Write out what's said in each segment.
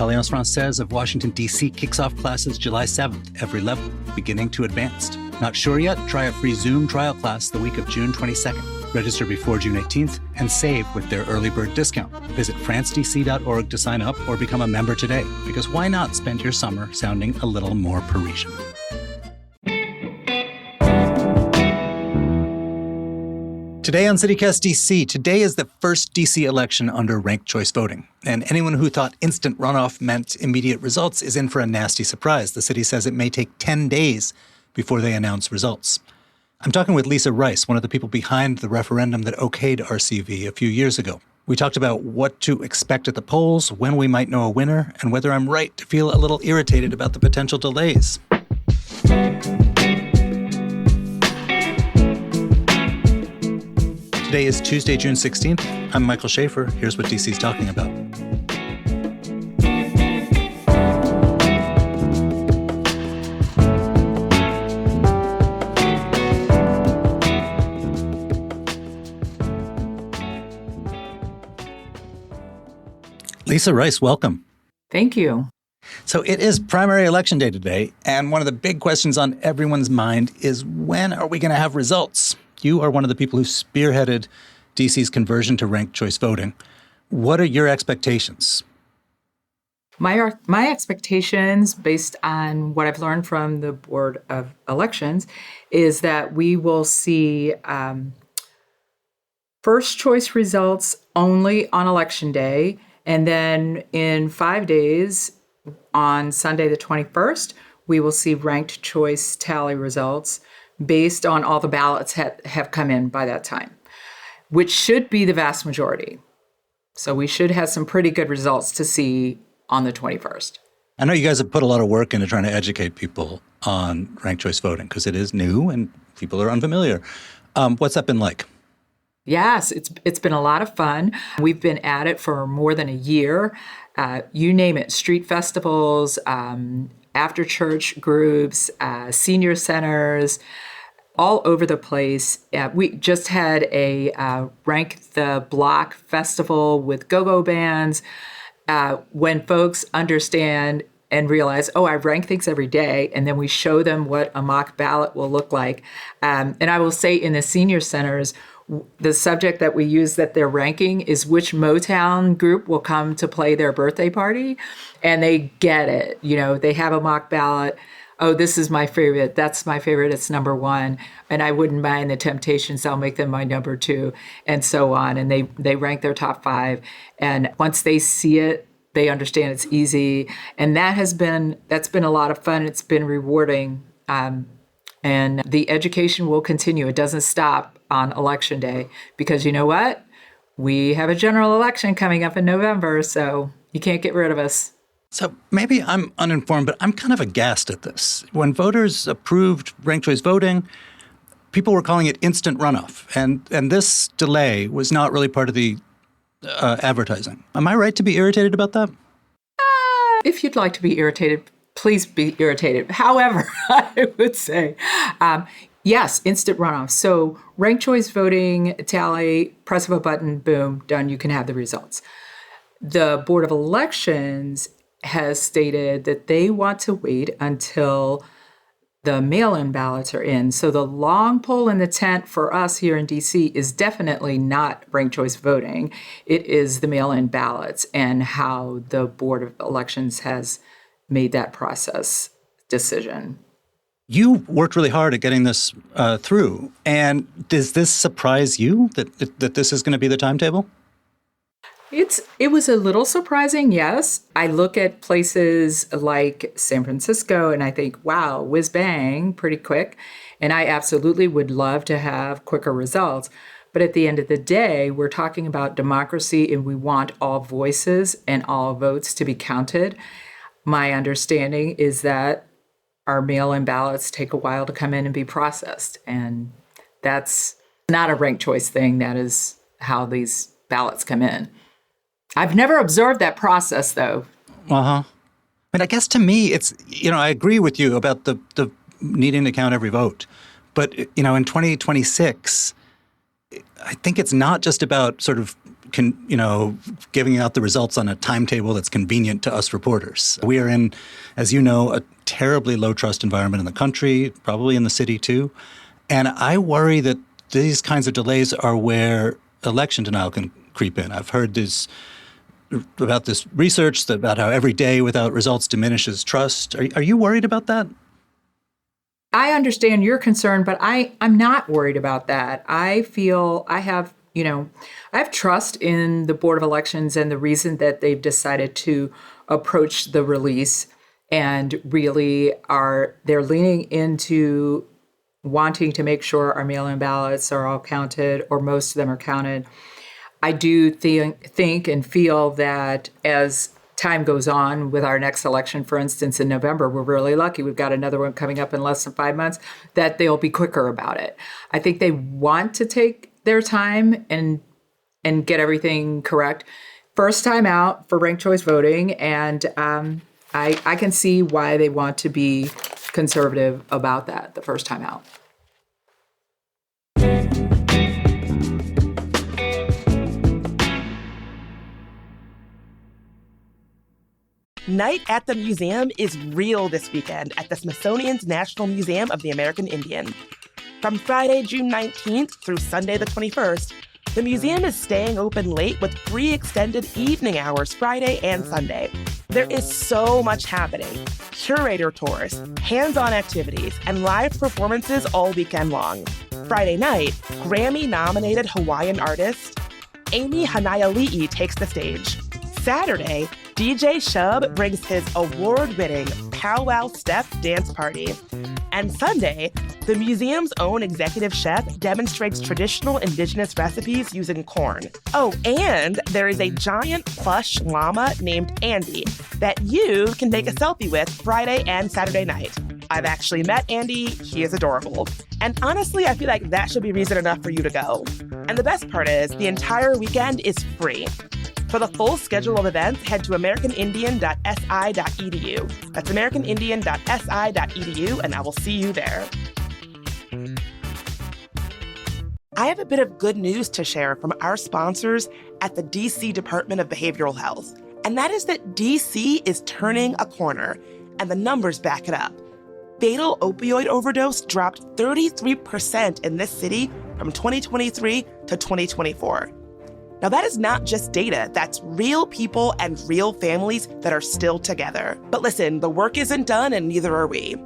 Alliance Française of Washington, D.C. kicks off classes July 7th, every level, beginning to advanced. Not sure yet? Try a free Zoom trial class the week of June 22nd. Register before June 18th and save with their early bird discount. Visit francedc.org to sign up or become a member today, because why not spend your summer sounding a little more Parisian? Today on CityCast DC, today is the first DC election under ranked choice voting. And anyone who thought instant runoff meant immediate results is in for a nasty surprise. The city says it may take 10 days before they announce results. I'm talking with Lisa Rice, one of the people behind the referendum that okayed RCV a few years ago. We talked about what to expect at the polls, when we might know a winner, and whether I'm right to feel a little irritated about the potential delays. Today is Tuesday, June 16th. I'm Michael Schaefer. Here's what DC's talking about. Lisa Rice, welcome. Thank you. So it is primary election day today, and one of the big questions on everyone's mind is, when are we going to have results? You are one of the people who spearheaded DC's conversion to ranked choice voting. What are your expectations? My expectations, based on what I've learned from the Board of Elections, is that we will see first choice results only on Election Day, and then in 5 days, on Sunday the 21st, we will see ranked choice tally results based on all the ballots have come in by that time, which should be the vast majority. So we should have some pretty good results to see on the 21st. I know you guys have put a lot of work into trying to educate people on ranked choice voting because it is new and people are unfamiliar. What's that been like? Yes, it's been a lot of fun. We've been at it for more than a year. You name it, street festivals, after church groups, senior centers, all over the place. We just had a Rank the Block festival with go-go bands. When folks understand and realize, I rank things every day, and then we show them what a mock ballot will look like. And I will say in the senior centers, the subject that we use that they're ranking is which Motown group will come to play their birthday party. And they get it. You know, they have a mock ballot. Oh, this is my favorite. That's my favorite. It's number one. And I wouldn't mind the Temptations. I'll make them my number two, and so on. And they rank their top five. And once they see it, they understand it's easy. And that's been a lot of fun. It's been rewarding. And the education will continue. It doesn't stop on Election Day, because you know what? We have a general election coming up in November, so you can't get rid of us. So maybe I'm uninformed, but I'm kind of aghast at this. When voters approved ranked choice voting, people were calling it instant runoff. And this delay was not really part of the advertising. Am I right to be irritated about that? If you'd like to be irritated, please be irritated. However, I would say, yes, instant runoff. So ranked choice voting, tally, press of a button, boom, done. You can have the results. The Board of Elections has stated that they want to wait until the mail-in ballots are in. So the long pole in the tent for us here in DC is definitely not ranked choice voting. It is the mail-in ballots and how the Board of Elections has made that process decision. You worked really hard at getting this through. And does this surprise you that this is going to be the timetable? It was a little surprising, yes. I look at places like San Francisco and I think, wow, whiz bang, pretty quick. And I absolutely would love to have quicker results. But at the end of the day, we're talking about democracy and we want all voices and all votes to be counted. My understanding is that our mail-in ballots take a while to come in and be processed. And that's not a ranked choice thing. That is how these ballots come in. I've never observed that process, though. I mean, I guess to me, it's, I agree with you about the needing to count every vote. But, in 2026, I think it's not just about sort of giving out the results on a timetable that's convenient to us reporters. We are in, as you know, a terribly low trust environment in the country, probably in the city too. And I worry that these kinds of delays are where election denial can creep in. I've heard about this research about how every day without results diminishes trust. Are you worried about that? I understand your concern, but I'm not worried about that. I feel I have trust in the Board of Elections and the reason that they've decided to approach the release and really they're leaning into wanting to make sure our mail-in ballots are all counted, or most of them are counted. I do think and feel that as time goes on with our next election, for instance, in November, we're really lucky. We've got another one coming up in less than 5 months, that they'll be quicker about it. I think they want to take their time and get everything correct. First time out for ranked choice voting, and I can see why they want to be conservative about that the first time out. Night at the Museum is real this weekend at the Smithsonian's National Museum of the American Indian. From Friday, June 19th through Sunday the 21st, the museum is staying open late with free extended evening hours Friday and Sunday. There is so much happening. Curator tours, hands-on activities, and live performances all weekend long. Friday night, Grammy-nominated Hawaiian artist Amy Hanaiali'i takes the stage. Saturday, DJ Shub brings his award-winning Powwow Step dance party. And Sunday, the museum's own executive chef demonstrates traditional indigenous recipes using corn. Oh, and there is a giant plush llama named Andy that you can take a selfie with Friday and Saturday night. I've actually met Andy. He is adorable. And honestly, I feel like that should be reason enough for you to go. And the best part is, the entire weekend is free. For the full schedule of events, head to americanindian.si.edu. That's americanindian.si.edu, and I will see you there. I have a bit of good news to share from our sponsors at the DC Department of Behavioral Health. And that is that DC is turning a corner, and the numbers back it up. Fatal opioid overdose dropped 33% in this city from 2023 to 2024. Now, that is not just data. That's real people and real families that are still together. But listen, the work isn't done, and neither are we.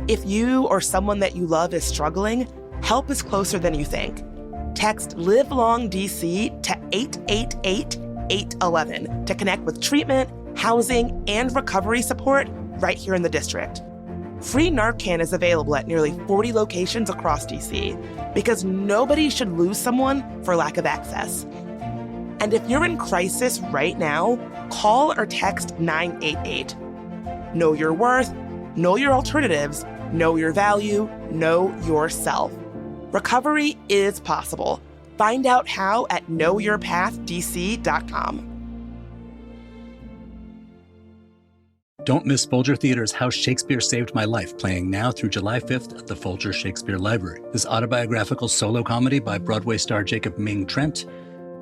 If you or someone that you love is struggling, help is closer than you think. Text LiveLongDC to 888-811 to connect with treatment, housing, and recovery support right here in the district. Free Narcan is available at nearly 40 locations across DC because nobody should lose someone for lack of access. And if you're in crisis right now, call or text 988. Know your worth, know your alternatives, know your value, know yourself. Recovery is possible. Find out how at knowyourpathdc.com. Don't miss Folger Theater's How Shakespeare Saved My Life, playing now through July 5th at the Folger Shakespeare Library. This autobiographical solo comedy by Broadway star Jacob Ming Trent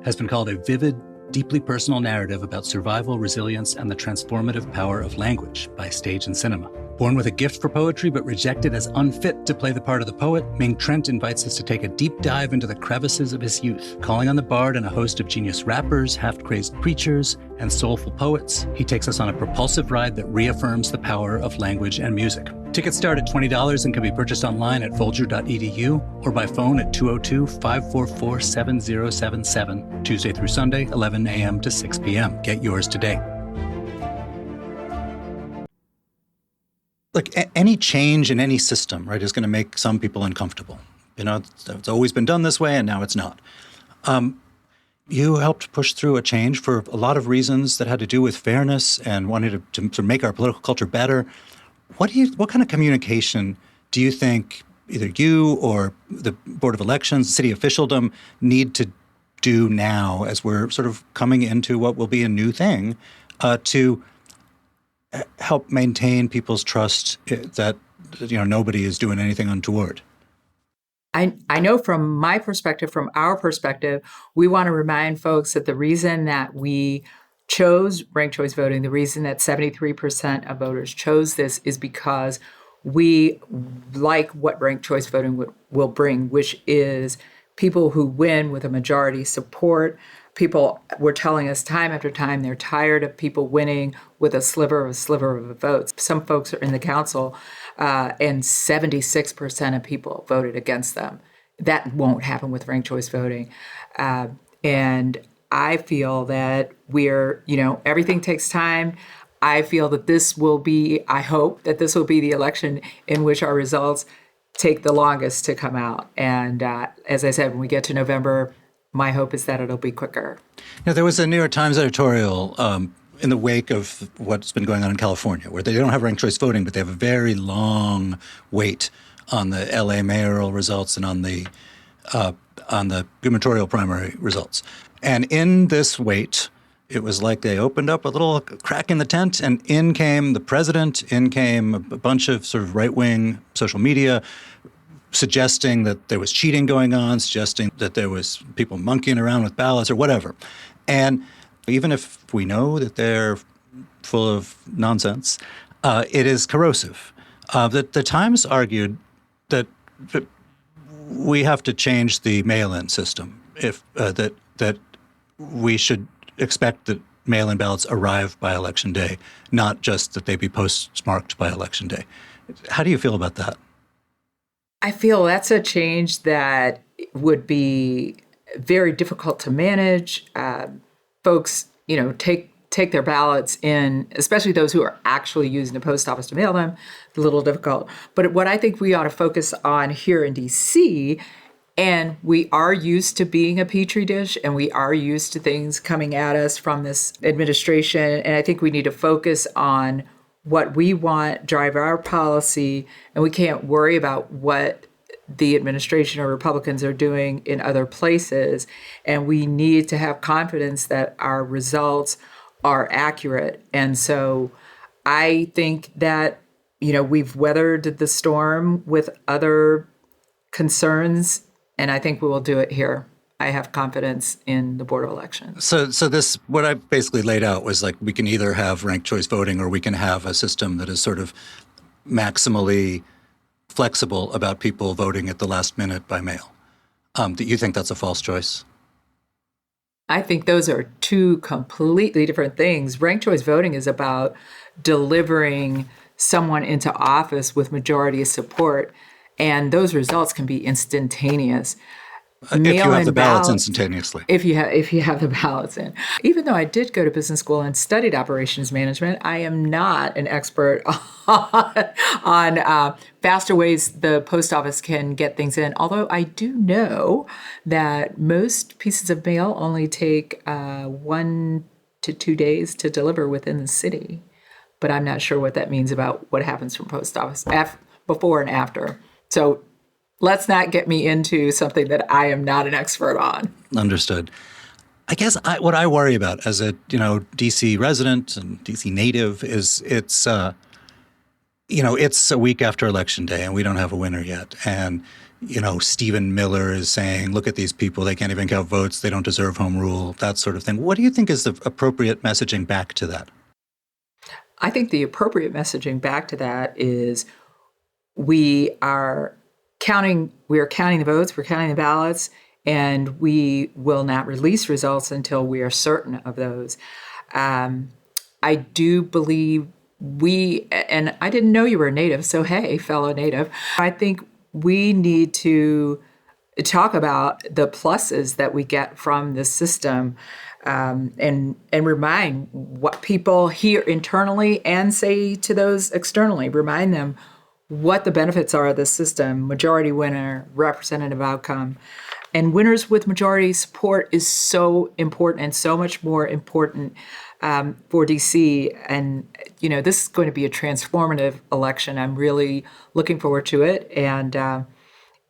has been called a vivid, deeply personal narrative about survival, resilience, and the transformative power of language by Stage and Cinema. Born with a gift for poetry but rejected as unfit to play the part of the poet, Ming Trent invites us to take a deep dive into the crevices of his youth. Calling on the bard and a host of genius rappers, half-crazed preachers, and soulful poets, he takes us on a propulsive ride that reaffirms the power of language and music. Tickets start at $20 and can be purchased online at folger.edu or by phone at 202-544-7077, Tuesday through Sunday, 11 a.m. to 6 p.m. Get yours today. Look, any change in any system, right, is going to make some people uncomfortable. You know, it's always been done this way, and now it's not. You helped push through a change for a lot of reasons that had to do with fairness and wanting to make our political culture better. What kind of communication do you think either you or the Board of Elections, city officialdom, need to do now as we're sort of coming into what will be a new thing to help maintain people's trust that nobody is doing anything untoward? I know from my perspective, from our perspective, we want to remind folks that the reason that we chose ranked choice voting, the reason that 73% of voters chose this is because we like what ranked choice voting will bring, which is people who win with a majority support. People were telling us time after time they're tired of people winning with a sliver of votes. Some folks are in the council, and 76% of people voted against them. That won't happen with ranked choice voting. And I feel that everything takes time. I feel that I hope that this will be the election in which our results take the longest to come out. And as I said, when we get to November, my hope is that it'll be quicker. There was a New York Times editorial in the wake of what's been going on in California, where they don't have ranked choice voting, but they have a very long wait on the LA mayoral results and on the gubernatorial primary results. And in this wait, it was like they opened up a little crack in the tent, and in came the president, in came a bunch of sort of right-wing social media suggesting that there was cheating going on, suggesting that there was people monkeying around with ballots or whatever. And even if we know that they're full of nonsense, it is corrosive. The Times argued that we have to change the mail-in system, that we should expect that mail-in ballots arrive by Election Day, not just that they be postmarked by Election Day. How do you feel about that? I feel that's a change that would be very difficult to manage. Folks, take their ballots in, especially those who are actually using the post office to mail them, a little difficult. But what I think we ought to focus on here in D.C., and we are used to being a petri dish, and we are used to things coming at us from this administration, and I think we need to focus on what we want, drive our policy, and we can't worry about what the administration or Republicans are doing in other places. And we need to have confidence that our results are accurate. And so I think that, we've weathered the storm with other concerns, and I think we will do it here. I have confidence in the Board of Elections. So this, what I basically laid out was like, we can either have ranked choice voting or we can have a system that is sort of maximally flexible about people voting at the last minute by mail. Do you think that's a false choice? I think those are two completely different things. Ranked choice voting is about delivering someone into office with majority support, and those results can be instantaneous. If you have the ballots instantaneously. If you have the ballots in. Even though I did go to business school and studied operations management, I am not an expert on faster ways the post office can get things in. Although I do know that most pieces of mail only take 1 to 2 days to deliver within the city. But I'm not sure what that means about what happens from post office before and after. So let's not get me into something that I am not an expert on. Understood. I guess what I worry about as a D.C. resident and D.C. native is it's a week after Election Day and we don't have a winner yet. And Stephen Miller is saying, look at these people, they can't even count votes, they don't deserve home rule, that sort of thing. What do you think is the appropriate messaging back to that? I think the appropriate messaging back to that is we are counting the votes, we're counting the ballots, and we will not release results until we are certain of those. I do believe and I didn't know you were a native, so hey, fellow native, I think we need to talk about the pluses that we get from this system, and remind what people hear internally and say to those externally, remind them what the benefits are of this system: majority winner, representative outcome. And winners with majority support is so important, and so much more important for DC. And, this is going to be a transformative election. I'm really looking forward to it. And,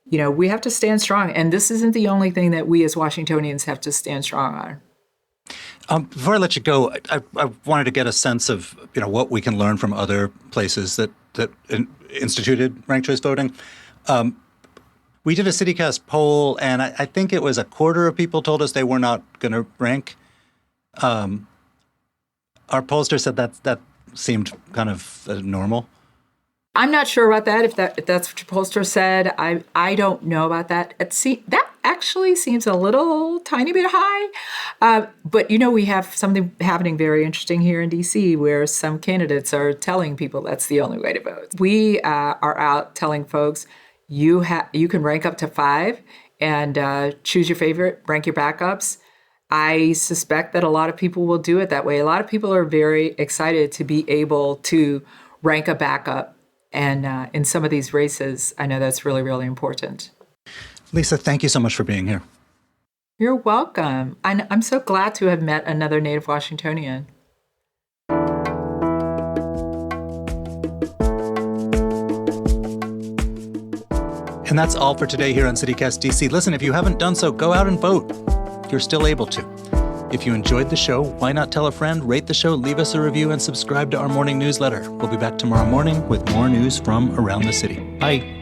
we have to stand strong. And this isn't the only thing that we as Washingtonians have to stand strong on. Before I let you go, I wanted to get a sense of, what we can learn from other places that instituted ranked choice voting. We did a CityCast poll, and I think it was a quarter of people told us they were not going to rank. Our pollster said that seemed kind of normal. I'm not sure about that. If that's what your pollster said, I don't know about that. That actually seems a little tiny bit high. But we have something happening very interesting here in D.C. where some candidates are telling people that's the only way to vote. We are out telling folks you can rank up to 5 and choose your favorite, rank your backups. I suspect that a lot of people will do it that way. A lot of people are very excited to be able to rank a backup. And in some of these races, I know that's really, really important. Lisa, thank you so much for being here. You're welcome. I'm so glad to have met another native Washingtonian. And that's all for today here on CityCast DC. Listen, if you haven't done so, go out and vote. You're still able to. If you enjoyed the show, why not tell a friend, rate the show, leave us a review, and subscribe to our morning newsletter. We'll be back tomorrow morning with more news from around the city. Bye.